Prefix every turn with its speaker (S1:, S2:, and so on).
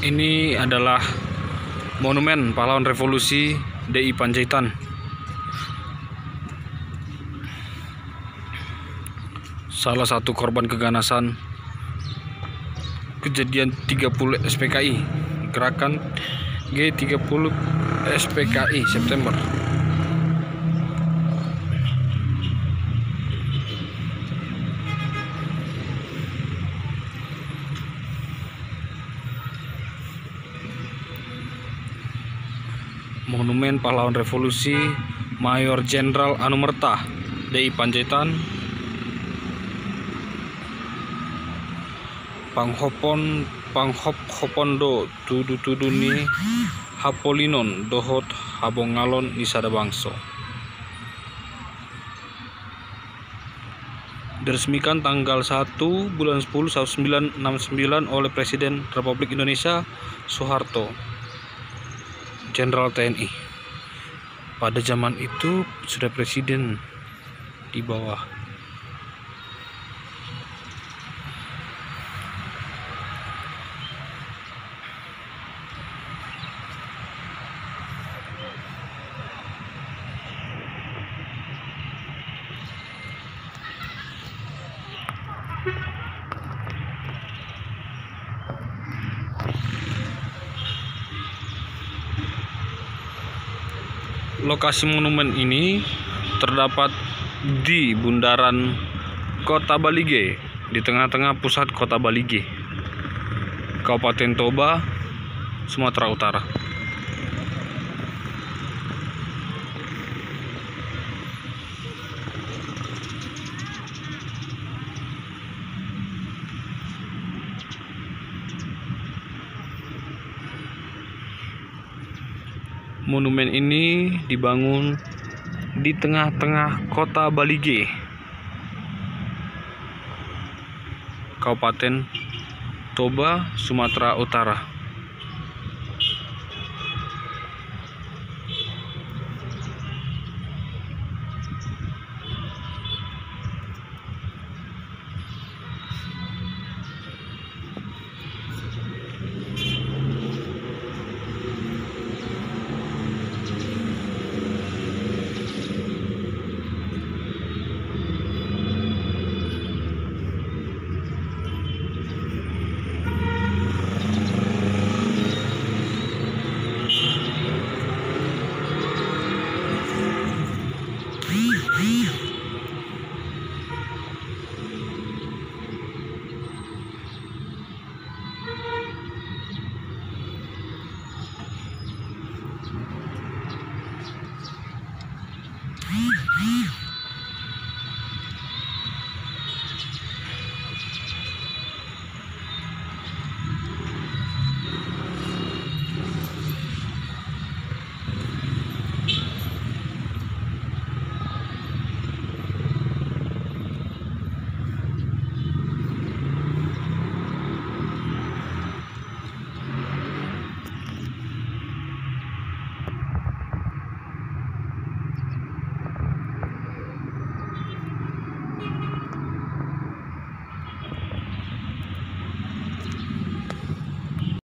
S1: Ini adalah monumen pahlawan revolusi DI Panjaitan. Salah satu korban keganasan kejadian 30 SPKI, gerakan G30 SPKI September. Monumen pahlawan revolusi Mayor Jenderal Anumerta DI Panjaitan, Panghop-hopondo Tuduni Hapolinon Dohot Habongalon Nisada Bangso. Diresmikan tanggal 1 bulan 10 1969 oleh Presiden Republik Indonesia Soeharto, Jenderal TNI. Pada zaman itu sudah presiden di bawah. Lokasi monumen ini terdapat di bundaran Kota Balige, di tengah-tengah pusat Kota Balige, Kabupaten Toba, Sumatera Utara. Monumen ini dibangun di tengah-tengah Kota Balige, Kabupaten Toba, Sumatera Utara.